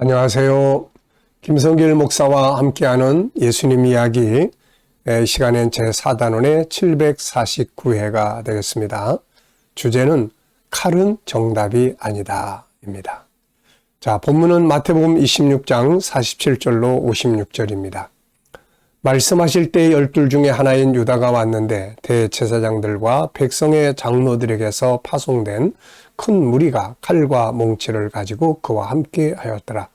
안녕하세요. 김성길 목사와 함께하는 예수님 이야기 시간엔 제4단원의 749회가 되겠습니다. 주제는 칼은 정답이 아니다 입니다. 자, 본문은 마태복음 26장 47절로 56절입니다. 말씀하실 때 12 중에 하나인 유다가 왔는데 대제사장들과 백성의 장로들에게서 파송된 큰 무리가 칼과 몽치를 가지고 그와 함께 하였더라.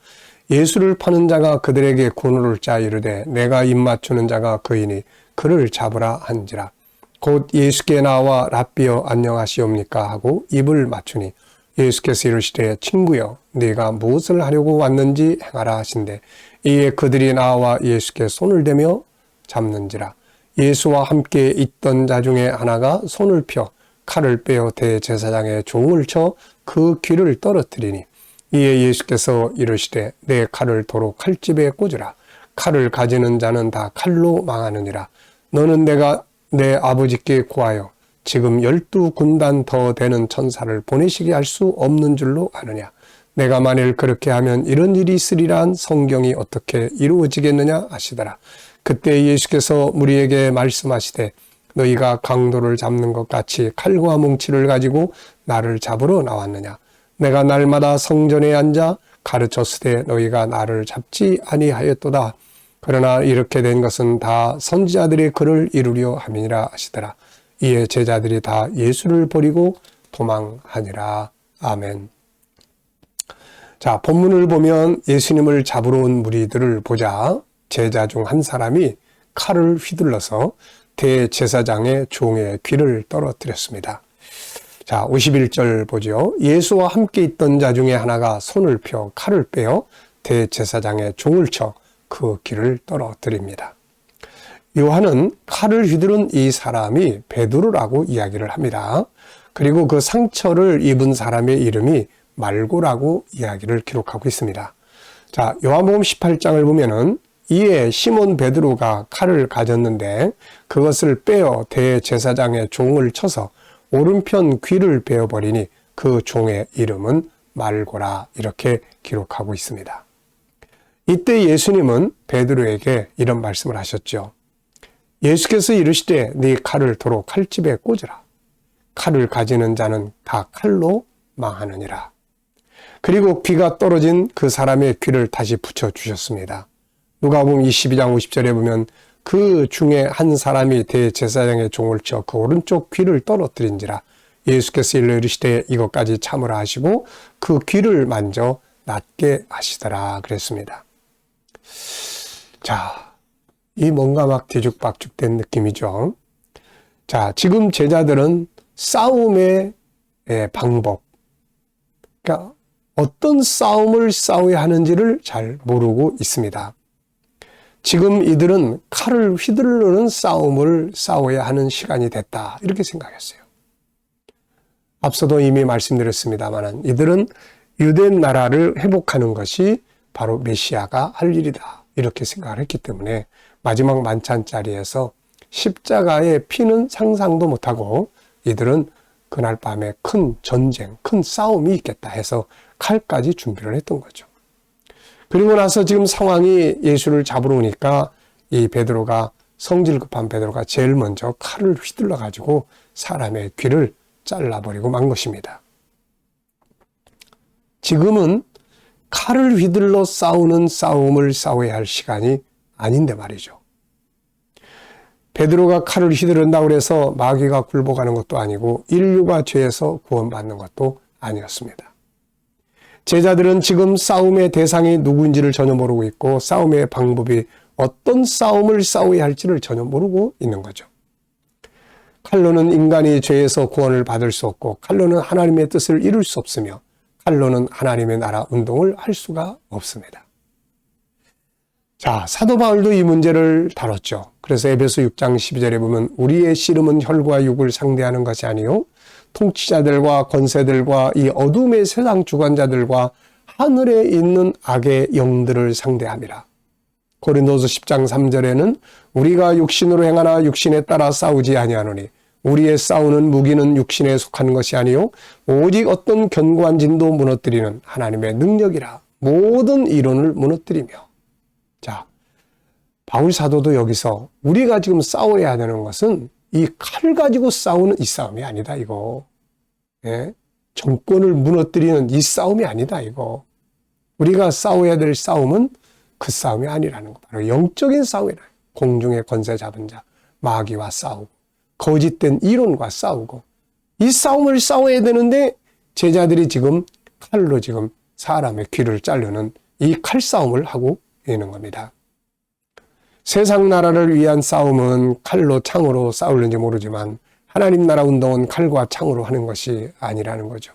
예수를 파는 자가 그들에게 군우를 짜 이르되 내가 입맞추는 자가 그이니 그를 잡으라 한지라. 곧 예수께 나와 랍비여 안녕하시옵니까 하고 입을 맞추니 예수께서 이르시되 친구여 네가 무엇을 하려고 왔는지 행하라 하신대 이에 그들이 나와 예수께 손을 대며 잡는지라. 예수와 함께 있던 자 중에 하나가 손을 펴 칼을 빼어 대제사장의 종을 쳐 그 귀를 떨어뜨리니 이에 예수께서 이르시되 내 칼을 도로 칼집에 꽂으라. 칼을 가지는 자는 다 칼로 망하느니라. 너는 내가 내 아버지께 구하여 지금 12군단 더 되는 천사를 보내시게 할 수 없는 줄로 아느냐. 내가 만일 그렇게 하면 이런 일이 있으리라 한 성경이 어떻게 이루어지겠느냐 하시더라. 그때 예수께서 무리에게 말씀하시되 너희가 강도를 잡는 것 같이 칼과 뭉치를 가지고 나를 잡으러 나왔느냐. 내가 날마다 성전에 앉아 가르쳤으되 너희가 나를 잡지 아니하였도다. 그러나 이렇게 된 것은 다 선지자들의 글을 이루려 함이니라 하시더라. 이에 제자들이 다 예수를 버리고 도망하니라. 아멘. 자, 본문을 보면 예수님을 잡으러 온 무리들을 보자 제자 중 한 사람이 칼을 휘둘러서 대제사장의 종의 귀를 떨어뜨렸습니다. 자, 51절 보죠. 예수와 함께 있던 자 중에 하나가 손을 펴 칼을 빼어 대제사장의 종을 쳐 그 귀를 떨어뜨립니다. 요한은 칼을 휘두른 이 사람이 베드로라고 이야기를 합니다. 그리고 그 상처를 입은 사람의 이름이 말고라고 이야기를 기록하고 있습니다. 자, 요한복음 18장을 보면은 이에 시몬 베드로가 칼을 가졌는데 그것을 빼어 대제사장의 종을 쳐서 오른편 귀를 베어버리니 그 종의 이름은 말고라 이렇게 기록하고 있습니다. 이때 예수님은 베드로에게 이런 말씀을 하셨죠. 예수께서 이르시되 네 칼을 도로 칼집에 꽂으라. 칼을 가지는 자는 다 칼로 망하느니라. 그리고 귀가 떨어진 그 사람의 귀를 다시 붙여주셨습니다. 누가복음 22장 50절에 보면 그 중에 한 사람이 대제사장의 종을 쳐 그 오른쪽 귀를 떨어뜨린지라. 예수께서 이르시되 이것까지 참으라 하시고 그 귀를 만져 낫게 하시더라 그랬습니다. 자, 이 뭔가 막 뒤죽박죽된 느낌이죠. 자, 지금 제자들은 싸움의 방법, 그러니까 어떤 싸움을 싸워야 하는지를 잘 모르고 있습니다. 지금 이들은 칼을 휘두르는 싸움을 싸워야 하는 시간이 됐다 이렇게 생각했어요. 앞서도 이미 말씀드렸습니다만 이들은 유대 나라를 회복하는 것이 바로 메시아가 할 일이다 이렇게 생각을 했기 때문에 마지막 만찬 자리에서 십자가의 피는 상상도 못하고 이들은 그날 밤에 큰 전쟁, 큰 싸움이 있겠다 해서 칼까지 준비를 했던 거죠. 그리고 나서 지금 상황이 예수를 잡으러 오니까 이 베드로가 성질 급한 베드로가 제일 먼저 칼을 휘둘러 가지고 사람의 귀를 잘라버리고 만 것입니다. 지금은 칼을 휘둘러 싸우는 싸움을 싸워야 할 시간이 아닌데 말이죠. 베드로가 칼을 휘두른다고 해서 마귀가 굴복하는 것도 아니고 인류가 죄에서 구원받는 것도 아니었습니다. 제자들은 지금 싸움의 대상이 누구인지를 전혀 모르고 있고 싸움의 방법이 어떤 싸움을 싸워야 할지를 전혀 모르고 있는 거죠. 칼로는 인간이 죄에서 구원을 받을 수 없고 칼로는 하나님의 뜻을 이룰 수 없으며 칼로는 하나님의 나라 운동을 할 수가 없습니다. 자, 사도 바울도 이 문제를 다뤘죠. 그래서 에베소 6장 12절에 보면 우리의 씨름은 혈과 육을 상대하는 것이 아니요 통치자들과 권세들과 이 어둠의 세상 주관자들과 하늘에 있는 악의 영들을 상대함이라. 고린도서 10장 3절에는 우리가 육신으로 행하나 육신에 따라 싸우지 아니하노니 우리의 싸우는 무기는 육신에 속한 것이 아니요 오직 어떤 견고한 진도 무너뜨리는 하나님의 능력이라 모든 이론을 무너뜨리며. 자, 바울 사도도 여기서 우리가 지금 싸워야 되는 것은 이 칼 가지고 싸우는 이 싸움이 아니다, 이거. 예? 정권을 무너뜨리는 이 싸움이 아니다, 이거. 우리가 싸워야 될 싸움은 그 싸움이 아니라는 거. 바로 영적인 싸움이라. 공중의 권세 잡은 자, 마귀와 싸우고, 거짓된 이론과 싸우고, 이 싸움을 싸워야 되는데 제자들이 지금 칼로 지금 사람의 귀를 자르는 이 칼싸움을 하고 있는 겁니다. 세상 나라를 위한 싸움은 칼로 창으로 싸우는지 모르지만 하나님 나라 운동은 칼과 창으로 하는 것이 아니라는 거죠.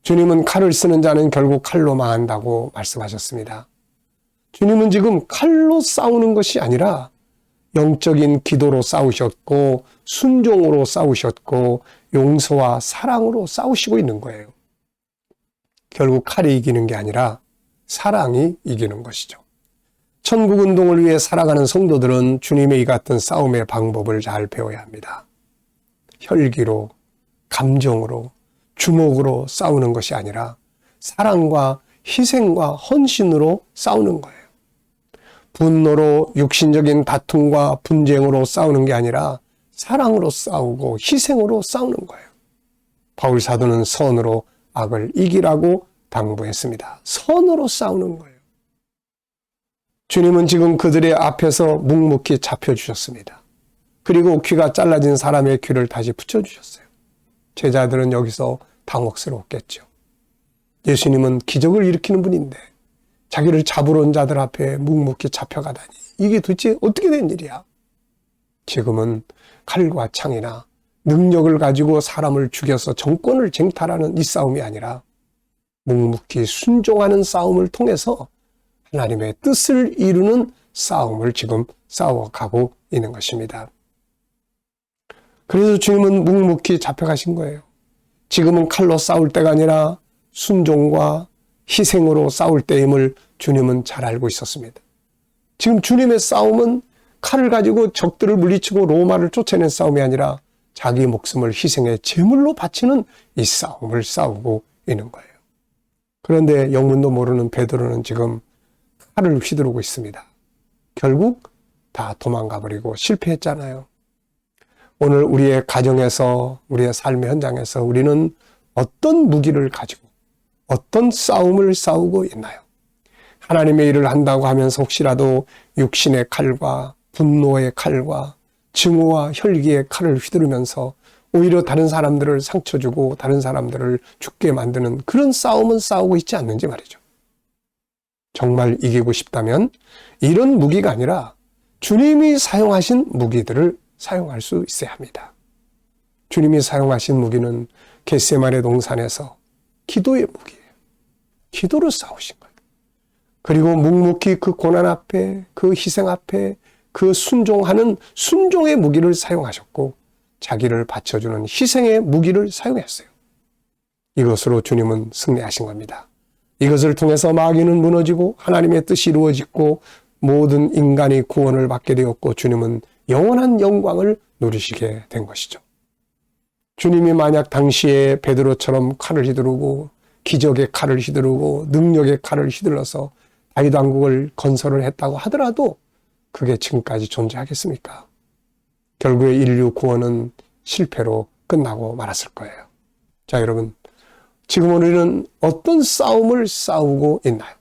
주님은 칼을 쓰는 자는 결국 칼로 망한다고 말씀하셨습니다. 주님은 지금 칼로 싸우는 것이 아니라 영적인 기도로 싸우셨고 순종으로 싸우셨고 용서와 사랑으로 싸우시고 있는 거예요. 결국 칼이 이기는 게 아니라 사랑이 이기는 것이죠. 천국 운동을 위해 살아가는 성도들은 주님의 이 같은 싸움의 방법을 잘 배워야 합니다. 혈기로, 감정으로, 주먹으로 싸우는 것이 아니라 사랑과 희생과 헌신으로 싸우는 거예요. 분노로 육신적인 다툼과 분쟁으로 싸우는 게 아니라 사랑으로 싸우고 희생으로 싸우는 거예요. 바울 사도는 선으로 악을 이기라고 당부했습니다. 선으로 싸우는 거예요. 주님은 지금 그들의 앞에서 묵묵히 잡혀주셨습니다. 그리고 귀가 잘라진 사람의 귀를 다시 붙여주셨어요. 제자들은 여기서 당혹스러웠겠죠. 예수님은 기적을 일으키는 분인데 자기를 잡으러 온 자들 앞에 묵묵히 잡혀가다니 이게 도대체 어떻게 된 일이야? 지금은 칼과 창이나 능력을 가지고 사람을 죽여서 정권을 쟁탈하는 이 싸움이 아니라 묵묵히 순종하는 싸움을 통해서 하나님의 뜻을 이루는 싸움을 지금 싸워가고 있는 것입니다. 그래서 주님은 묵묵히 잡혀가신 거예요. 지금은 칼로 싸울 때가 아니라 순종과 희생으로 싸울 때임을 주님은 잘 알고 있었습니다. 지금 주님의 싸움은 칼을 가지고 적들을 물리치고 로마를 쫓아낸 싸움이 아니라 자기 목숨을 희생해 제물로 바치는 이 싸움을 싸우고 있는 거예요. 그런데 영문도 모르는 베드로는 지금 칼을 휘두르고 있습니다. 결국 다 도망가 버리고 실패했잖아요. 오늘 우리의 가정에서, 우리의 삶의 현장에서 우리는 어떤 무기를 가지고 어떤 싸움을 싸우고 있나요? 하나님의 일을 한다고 하면서 혹시라도 육신의 칼과 분노의 칼과 증오와 혈기의 칼을 휘두르면서 오히려 다른 사람들을 상처 주고 다른 사람들을 죽게 만드는 그런 싸움은 싸우고 있지 않는지 말이죠. 정말 이기고 싶다면 이런 무기가 아니라 주님이 사용하신 무기들을 사용할 수 있어야 합니다. 주님이 사용하신 무기는 겟세마네 동산에서 기도의 무기예요. 기도로 싸우신 거예요. 그리고 묵묵히 그 고난 앞에, 그 희생 앞에, 그 순종하는 순종의 무기를 사용하셨고 자기를 바쳐주는 희생의 무기를 사용했어요. 이것으로 주님은 승리하신 겁니다. 이것을 통해서 마귀는 무너지고 하나님의 뜻이 이루어지고 모든 인간이 구원을 받게 되었고 주님은 영원한 영광을 누리시게 된 것이죠. 주님이 만약 당시에 베드로처럼 칼을 휘두르고 기적의 칼을 휘두르고 능력의 칼을 휘둘러서 다윗 왕국을 건설을 했다고 하더라도 그게 지금까지 존재하겠습니까? 결국에 인류 구원은 실패로 끝나고 말았을 거예요. 자, 여러분, 지금 우리는 어떤 싸움을 싸우고 있나요?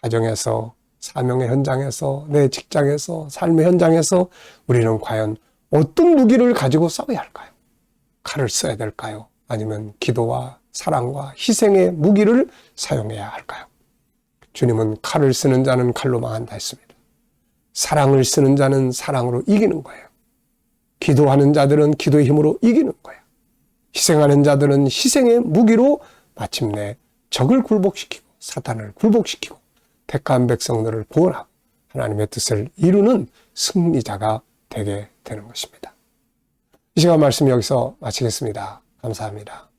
가정에서, 사명의 현장에서, 내 직장에서, 삶의 현장에서 우리는 과연 어떤 무기를 가지고 싸워야 할까요? 칼을 써야 될까요? 아니면 기도와 사랑과 희생의 무기를 사용해야 할까요? 주님은 칼을 쓰는 자는 칼로 망한다 했습니다. 사랑을 쓰는 자는 사랑으로 이기는 거예요. 기도하는 자들은 기도의 힘으로 이기는 거예요. 희생하는 자들은 희생의 무기로 마침내 적을 굴복시키고 사탄을 굴복시키고 택한 백성들을 구원하고 하나님의 뜻을 이루는 승리자가 되게 되는 것입니다. 이 시간 말씀 여기서 마치겠습니다. 감사합니다.